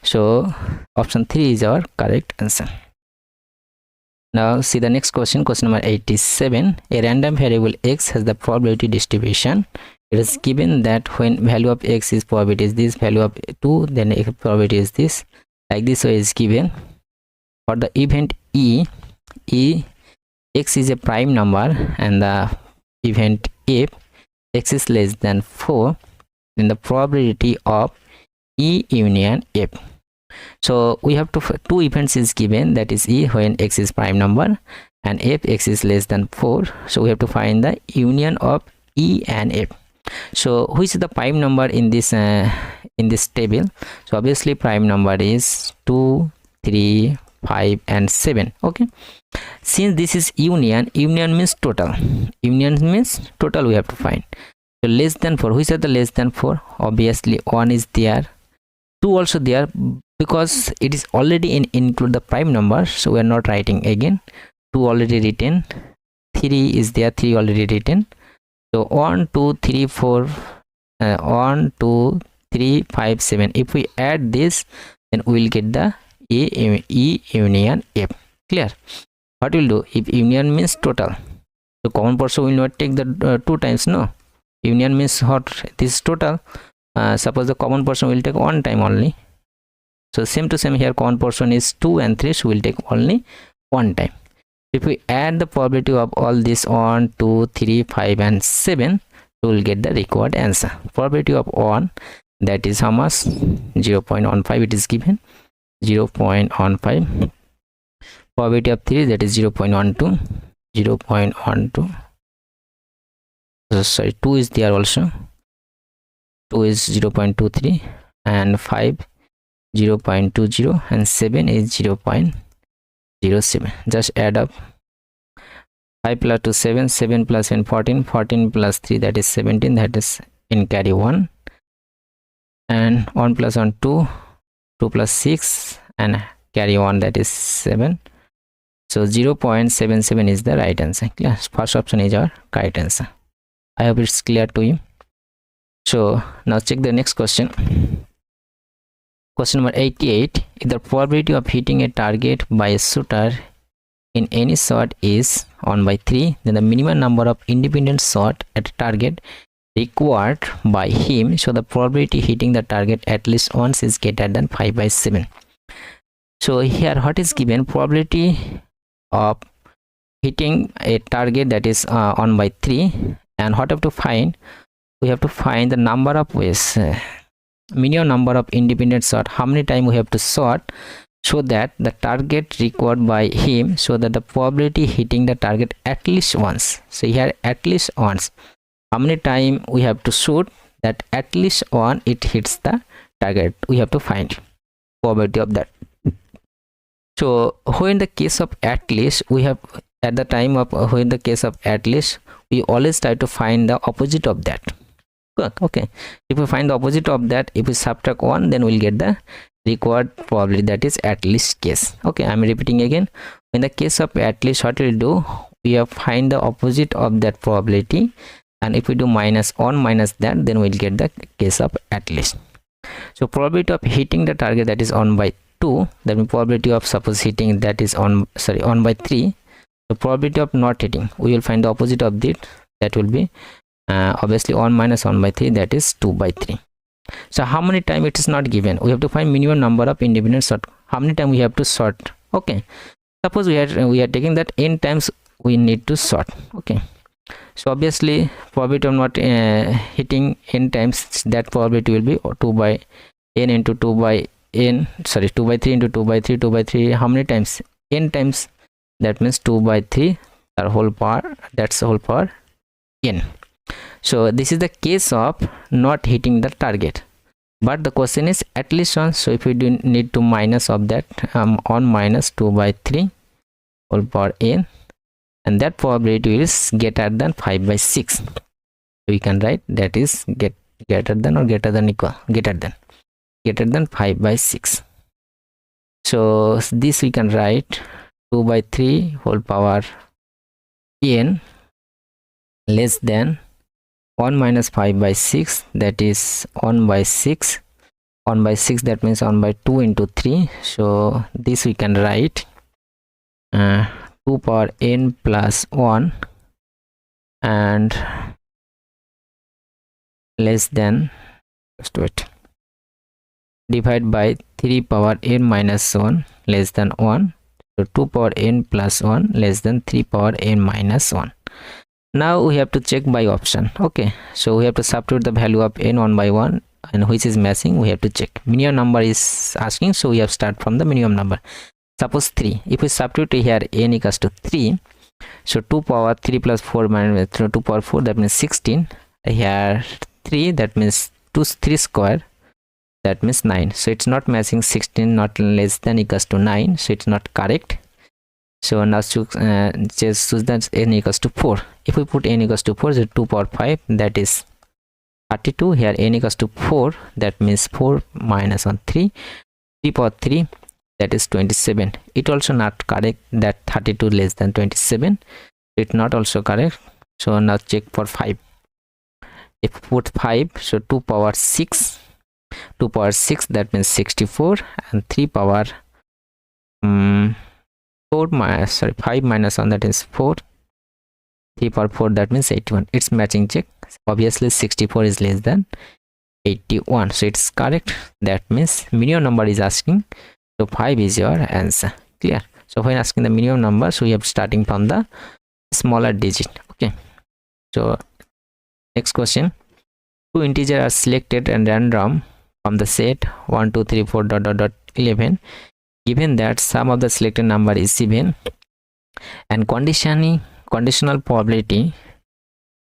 So option 3 is our correct answer. Now see the next question, question number 87. A random variable x has the probability distribution. It is given that when value of x is probability is this, value of 2, then probability is this. Like this way is given. For the event E, x is a prime number, and the event F, x is less than 4, then the probability of E union F. So we have to, 2 events is given, that is E when x is prime number and F, x is less than 4. So we have to find the union of E and F. So which is the prime number in this table? So obviously prime number is 2, 3, 5 and 7. Okay, since this is union means total. Union means total we have to find. So less than 4, which are the less than 4? Obviously 1 is there, 2 also there, because it is already include the prime number, so we are not writing again. 2 already written, 3 is there, 3 already written. So 1, 2, 3, 4, 1, 2, 3, 5, 7. If we add this, then we will get the E union F. Clear? What will do? If union means total, so common portion will not take the 2 times. No, union means what? This is total. Suppose the common portion will take 1 time only. So same to same here, common portion is 2 and 3, so will take only 1 time. If we add the probability of all this 1, 2, 3, 5 and 7, we will get the required answer. Probability of 1, that is how much? 0.15 it is given, 0.15. Probability of 3, that is 0.12, 0.12. Sorry, 2 is there also, 2 is 0.23 and 5 0.20 and 7 is 0.07. Just add up. 5 plus 2 7, 7 plus 7 14, 14 plus 3 that is 17, that is in carry 1, and 1 plus 1 2, 2 plus 6 and carry 1, that is 7. So 0.77 is the right answer. Clear? First option is our correct answer. I hope it's clear to you. So now check the next question. Question number 88. If the probability of hitting a target by a shooter in any shot is 1 by 3, then the minimum number of independent shot at a target required by him, so the probability hitting the target at least once is greater than 5 by 7. So here what is given? Probability of hitting a target, that is 1 by 3, and what have to find? We have to find the number of ways, minimum number of independent shot, how many times we have to shot so that the target required by him, so that the probability hitting the target at least once. So here at least once, how many times we have to shoot that at least one it hits the target, we have to find probability of that. So when the case of at least, we have at the time of when the case of at least, we always try to find the opposite of that. Okay, if we find the opposite of that, if we subtract 1, then we'll get the required probability, that is at least case. Okay, I'm repeating again. In the case of at least, what we'll do, we have find the opposite of that probability, and if we do minus 1 minus that, then we'll get the case of at least. So probability of hitting the target, that is 1 by 2, that means probability of suppose hitting, that is 1 by 3. The probability of not hitting, we will find the opposite of it, that will be obviously 1 minus 1 by 3, that is 2 by 3. So how many times it is not given, we have to find minimum number of independent shot, how many times we have to sort. Okay, suppose we are taking that n times we need to sort. Okay, so obviously probability of not hitting n times, that probability will be 2 by n into 2 by n, 2 by 3 into 2 by 3, 2 by 3, how many times? N times, that means 2 by 3, our whole power, that's the whole power n. So this is the case of not hitting the target, but the question is at least once. So if we do need to minus of that, 1 minus 2 by 3 whole power n, and that probability is greater than 5 by 6. We can write that is greater than or greater than equal, greater than 5 by 6. So this we can write 2 by 3 whole power n less than 1 minus 5 by 6, that is 1 by 6. 1 by 6, that means 1 by 2 into 3. So this we can write 2 power n plus 1 and less than, just wait, divide by 3 power n minus 1 less than 1. So 2 power n plus 1 less than 3 power n minus 1. Now we have to check by option. Okay, so we have to substitute the value of n 1 by 1, and which is matching, we have to check. Minimum number is asking, so we have start from the minimum number. Suppose 3, if we substitute here n equals to 3, so 2 power 3 plus 4 minus 2 power 4, that means 16. Here 3, that means 3 square, that means 9. So it's not matching, 16 not less than equals to 9, so it's not correct. So now just choose that n equals to 4. If we put n equals to 4, so 2 power 5, that is 32. Here n equals to 4, that means 4 minus 1 3, 3 power 3, that is 27. It also not correct, that 32 less than 27, it not also correct. So now check for 5. If we put 5, so 2 power 6, 2 power 6, that means 64, and 3 power 5 minus 1, that is 4, 3 power 4, that means 81. It's matching, check. Obviously 64 is less than 81, so it's correct. That means minimum number is asking, so 5 is your answer. Clear? So when asking the minimum number, so we have starting from the smaller digit. Okay, so next question. Two integers are selected and random from the set 1 2 3 4 dot dot dot 11. Given that sum of the selected number is even and conditional probability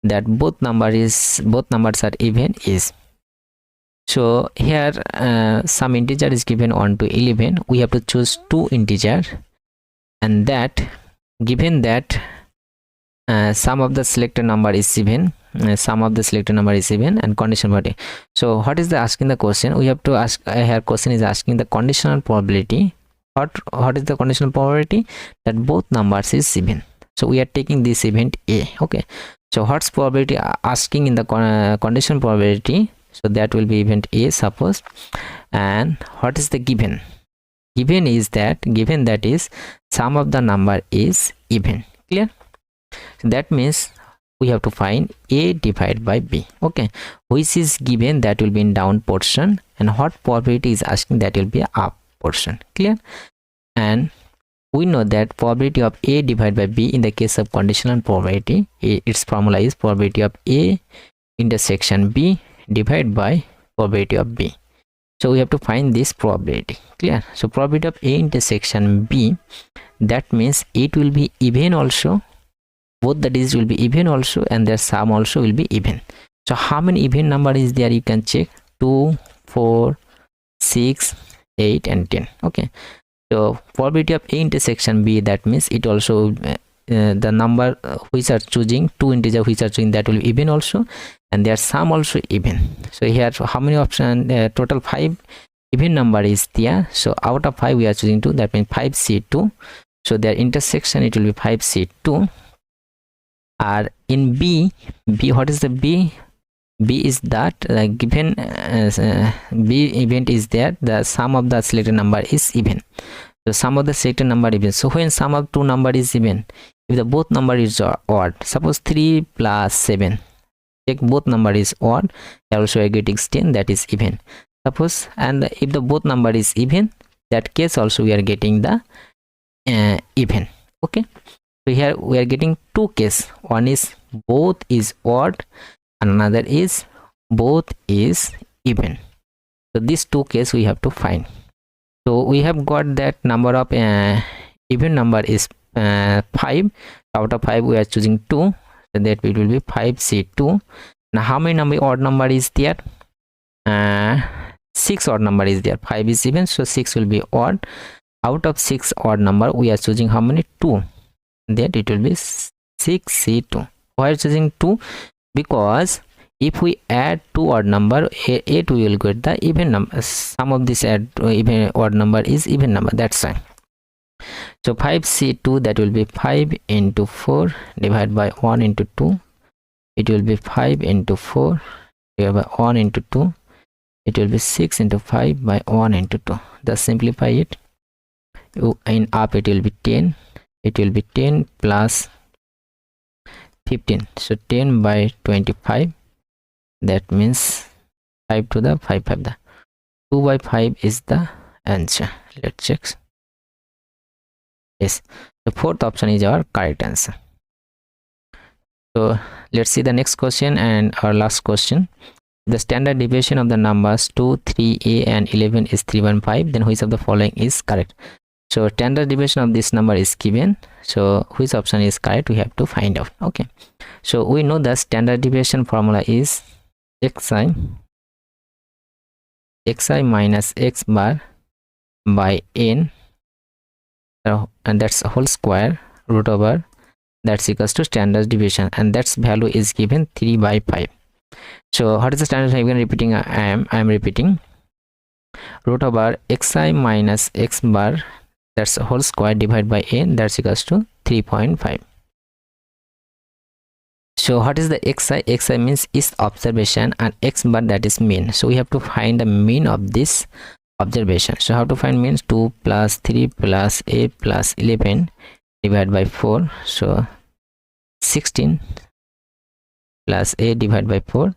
that both numbers are even is. So here some integer is given 1 to 11. We have to choose two integer, and that given that sum of the selected number is even, sum of the selected number is even, and conditional probability. So what is the asking the question? We have to ask here, question is asking the conditional probability. What is the conditional probability? That both numbers is even. So we are taking this event A. Okay, so what's probability asking in the conditional probability? So that will be event A, suppose. And what is the given? Given is that, given that is sum of the number is even. Clear? So that means we have to find A divided by B. Okay, which is given, that will be in down portion, and what probability is asking, that will be up portion. Clear? And we know that probability of A divided by B in the case of conditional probability, its formula is probability of A intersection B divided by probability of B. So we have to find this probability. Clear? So probability of A intersection B, that means it will be even also, both the digits will be even also, and their sum also will be even. So how many even number is there? You can check 2, 4, 6, 8 and 10. Okay, so probability of A intersection B, that means it also the number which are choosing, two integer which are choosing, that will be even also, and their sum also even. So here how many option? Total 5 even number is there. So out of 5 we are choosing 2, that means 5C2. So their intersection, it will be 5C2. Are in B, what is the B? B is that given B event is there, the sum of the selected number is even. So sum of the selected number even. So when sum of two number is even, if the both number is odd, suppose 3 plus 7, check both number is odd, also we are getting 10, that is even. Suppose, and if the both number is even, that case also we are getting the even. Okay, so here we are getting two cases. One is both is odd, and another is both is even. So these two cases we have to find. So we have got that number of even number is 5. Out of 5 we are choosing 2, so that it will be 5C2. Now how many number odd number is there? 6 odd number is there. 5 is even, so 6 will be odd. Out of 6 odd number we are choosing how many? 2. That it will be 6C2. Why are choosing 2? Because if we add 2 odd number, 8 we will get the even number. Sum of this add even odd number is even number. That's why. So 5C2, that will be 5 into 4 divided by 1 into 2. It will be 5 into 4 divided by 1 into 2. It will be 6 into 5 by 1 into 2. Thus simplify it. In up it will be 10. It will be 10 plus 15. So 10 by 25. That means 5 to the 5 the 2 by 5 is the answer. Let's check. Yes, the fourth option is our correct answer. So let's see the next question and our last question. The standard deviation of the numbers 2, 3a and 11 is 315. Then which of the following is correct? So standard deviation of this number is given. So which option is correct? We have to find out. Okay, so we know the standard deviation formula is xi minus x bar by n, and that's a whole square root over, that's equals to standard deviation, and that's value is given 3 by 5. So what is the standard? I'm repeating. I am repeating. Root over xi minus x bar, that's a whole square divided by n, that's equals to 3.5. So what is the xi? Xi means is observation, and x bar, that is mean. So we have to find the mean of this observation. So how to find means? 2 plus 3 plus a plus 11 divided by 4. So 16 plus a divided by 4,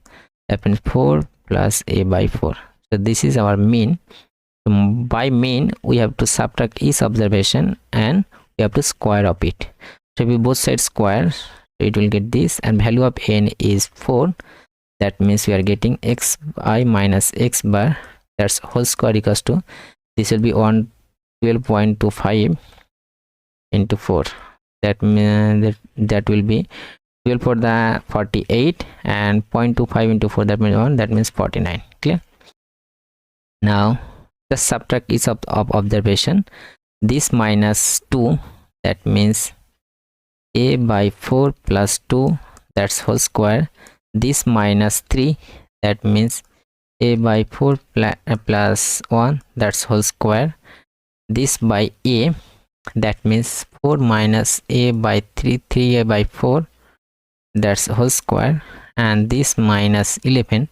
that means 4 plus a by 4. So this is our mean. So by mean we have to subtract each observation and we have to square of it. So if we both sides square, it will get this, and value of n is 4. That means we are getting xi minus x bar, that's whole square equals to, this will be 12.25 into 4. That means that will be 12 for the 48, and 0.25 into 4, that means 1, that means 49. Clear? Now just subtract each of observation. This minus 2, that means a by 4 plus 2, that's whole square. This minus 3, that means a by 4 plus 1, that's whole square. This by a, that means 4 minus a by 3, 3a by 4, that's whole square. And this minus 11,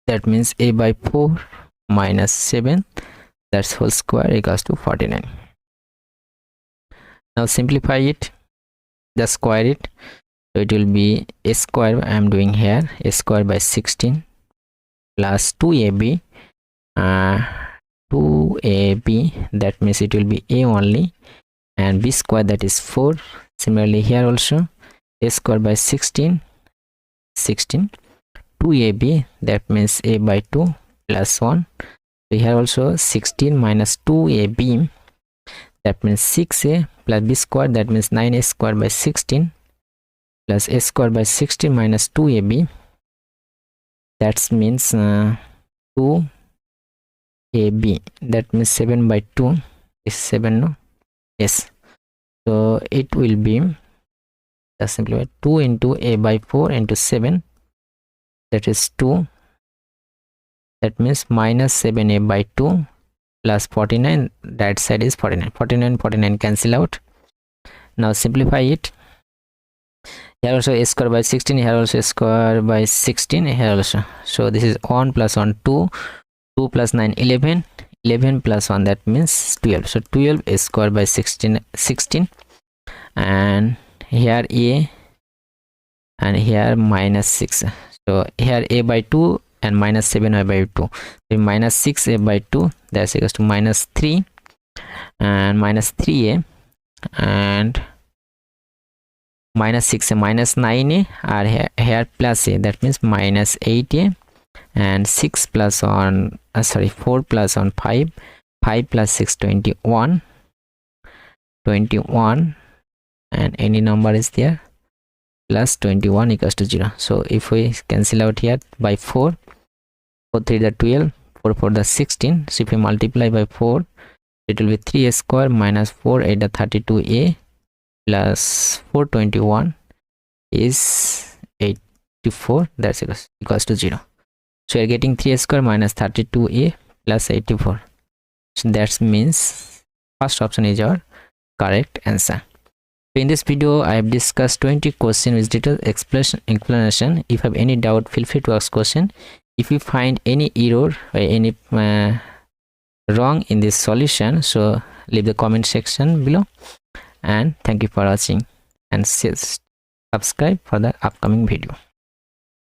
that means a by 4 minus 7, that's whole square, equals to 49. Now simplify it, just square it. So it will be a square, I am doing here, a square by 16 plus 2ab, 2ab, that means it will be a only, and b square, that is 4. Similarly here also, a square by 16, 2ab, that means a by 2 plus 1. So here also 16 minus 2ab, that means 6a, plus b square, that means 9a square by 16 plus a square by 16 minus 2ab, that means 2ab, that means 7 by 2 is 7, no? Yes. So it will be, just simplify, 2 into a by 4 into 7, that is 2, that means minus 7a by 2 plus 49, that side is 49, 49 cancel out. Now simplify it. Here also a square by 16, here also a square by 16, here also. So this is 1 plus 1, 2, 2 plus 9, 11, 11 plus 1, that means 12. So 12 a square by 16, and here a, and here minus 6. So here a by 2 and minus 7 a by 2. So minus 6 a by 2, that's equals to minus 3, and minus 3a, and minus 6a, minus 9a are here plus a, that means minus 8a, and 6 plus 1, 4 plus 1, 5, 5 plus 6, 21, and any number is there, plus 21 equals to 0. So if we cancel out here by 4, 4 3 the 12, 4 4 the 16. So if we multiply by 4, it will be 3a square minus 4 8 the 32a plus 421 is 84, that's equals to 0. So we are getting 3a square minus 32a plus 84. So that means first option is our correct answer. So in this video I have discussed 20 questions with detailed explanation. If you have any doubt, feel free to ask question. If you find any error or any wrong in this solution, so leave the comment section below. And thank you for watching, and subscribe for the upcoming video.